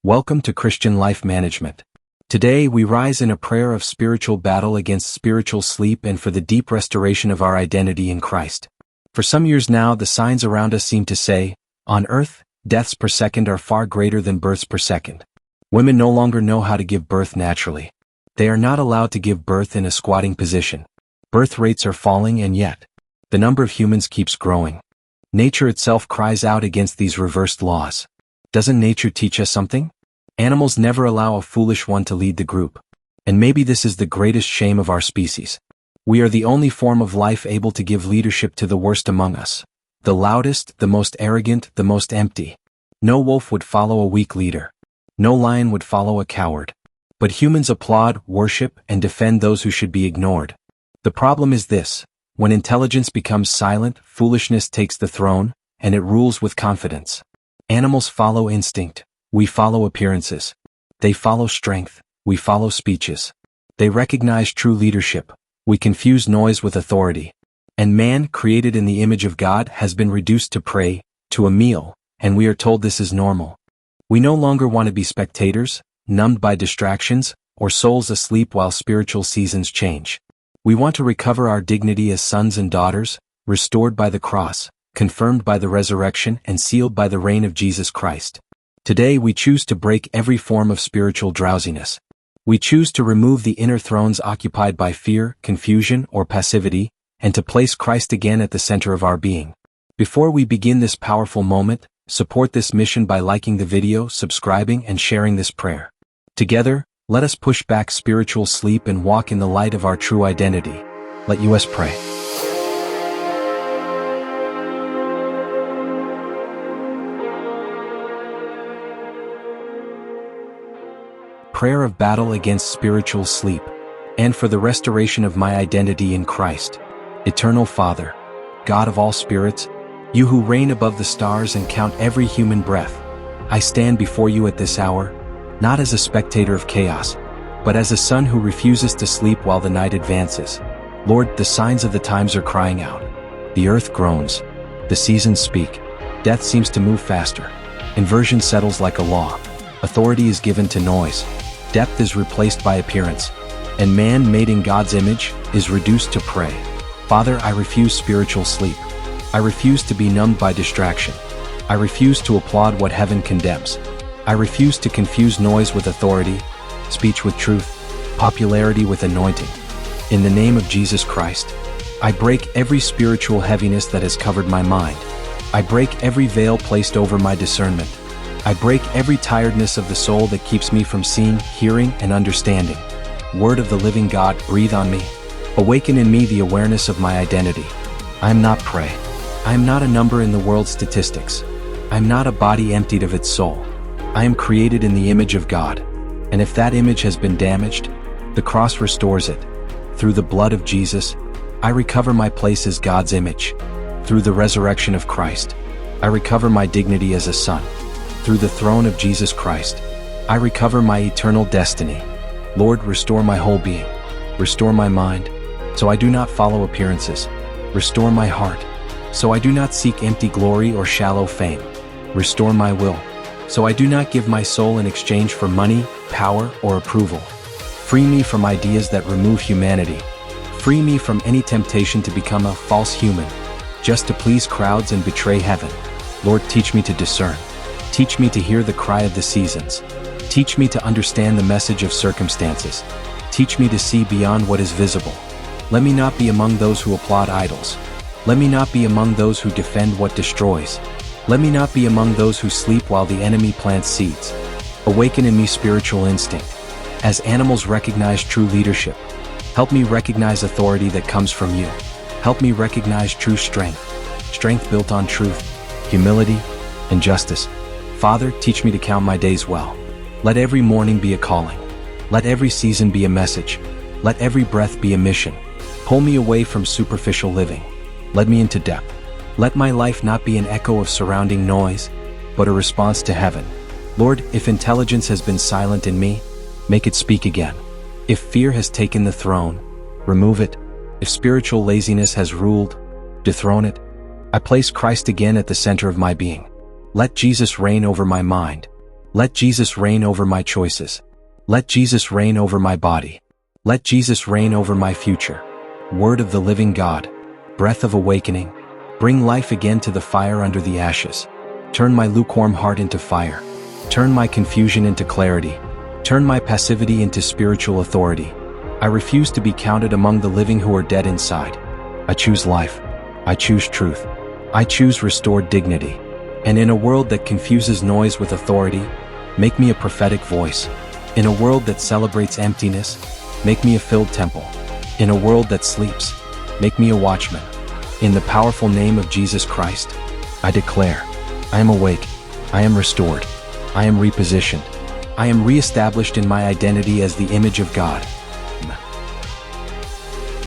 Welcome to Christian Life Management. Today we rise in a prayer of spiritual battle against spiritual sleep and for the deep restoration of our identity in Christ. For some years now, the signs around us seem to say, on earth, deaths per second are far greater than births per second. Women no longer know how to give birth naturally. They are not allowed to give birth in a squatting position. Birth rates are falling, and yet, the number of humans keeps growing. Nature itself cries out against these reversed laws. Doesn't nature teach us something? Animals never allow a foolish one to lead the group. And maybe this is the greatest shame of our species. We are the only form of life able to give leadership to the worst among us. The loudest, the most arrogant, the most empty. No wolf would follow a weak leader. No lion would follow a coward. But humans applaud, worship, and defend those who should be ignored. The problem is this: when intelligence becomes silent, foolishness takes the throne, and it rules with confidence. Animals follow instinct. We follow appearances. They follow strength. We follow speeches. They recognize true leadership. We confuse noise with authority. And man, created in the image of God, has been reduced to prey, to a meal, and we are told this is normal. We no longer want to be spectators, numbed by distractions, or souls asleep while spiritual seasons change. We want to recover our dignity as sons and daughters, restored by the cross, confirmed by the resurrection, and sealed by the reign of Jesus Christ. Today we choose to break every form of spiritual drowsiness. We choose to remove the inner thrones occupied by fear, confusion, or passivity, and to place Christ again at the center of our being. Before we begin this powerful moment, support this mission by liking the video, subscribing, and sharing this prayer. Together, let us push back spiritual sleep and walk in the light of our true identity. Let us pray. Prayer of battle against spiritual sleep, and for the restoration of my identity in Christ. Eternal Father, God of all spirits, you who reign above the stars and count every human breath, I stand before you at this hour, not as a spectator of chaos, but as a son who refuses to sleep while the night advances. Lord, the signs of the times are crying out. The earth groans. The seasons speak. Death seems to move faster. Inversion settles like a law. Authority is given to noise. Depth is replaced by appearance. And man, made in God's image, is reduced to prey. Father, I refuse spiritual sleep. I refuse to be numbed by distraction. I refuse to applaud what heaven condemns. I refuse to confuse noise with authority, speech with truth, popularity with anointing. In the name of Jesus Christ, I break every spiritual heaviness that has covered my mind. I break every veil placed over my discernment. I break every tiredness of the soul that keeps me from seeing, hearing, and understanding. Word of the living God, breathe on me. Awaken in me the awareness of my identity. I am not prey. I am not a number in the world's statistics. I am not a body emptied of its soul. I am created in the image of God. And if that image has been damaged, the cross restores it. Through the blood of Jesus, I recover my place as God's image. Through the resurrection of Christ, I recover my dignity as a son. Through the throne of Jesus Christ, I recover my eternal destiny. Lord, restore my whole being. Restore my mind, so I do not follow appearances. Restore my heart, so I do not seek empty glory or shallow fame. Restore my will, so I do not give my soul in exchange for money, power, or approval. Free me from ideas that remove humanity. Free me from any temptation to become a false human, just to please crowds and betray heaven. Lord, teach me to discern. Teach me to hear the cry of the seasons. Teach me to understand the message of circumstances. Teach me to see beyond what is visible. Let me not be among those who applaud idols. Let me not be among those who defend what destroys. Let me not be among those who sleep while the enemy plants seeds. Awaken in me spiritual instinct. As animals recognize true leadership, help me recognize authority that comes from you. Help me recognize true strength, strength built on truth, humility, and justice. Father, teach me to count my days well. Let every morning be a calling. Let every season be a message. Let every breath be a mission. Pull me away from superficial living. Let me into depth. Let my life not be an echo of surrounding noise, but a response to heaven. Lord, if intelligence has been silent in me, make it speak again. If fear has taken the throne, remove it. If spiritual laziness has ruled, dethrone it. I place Christ again at the center of my being. Let Jesus reign over my mind. Let Jesus reign over my choices. Let Jesus reign over my body. Let Jesus reign over my future. Word of the living God, breath of awakening, bring life again to the fire under the ashes. Turn my lukewarm heart into fire. Turn my confusion into clarity. Turn my passivity into spiritual authority. I refuse to be counted among the living who are dead inside. I choose life. I choose truth. I choose restored dignity. And in a world that confuses noise with authority, make me a prophetic voice. In a world that celebrates emptiness, make me a filled temple. In a world that sleeps, make me a watchman. In the powerful name of Jesus Christ, I declare, I am awake, I am restored, I am repositioned, I am reestablished in my identity as the image of God.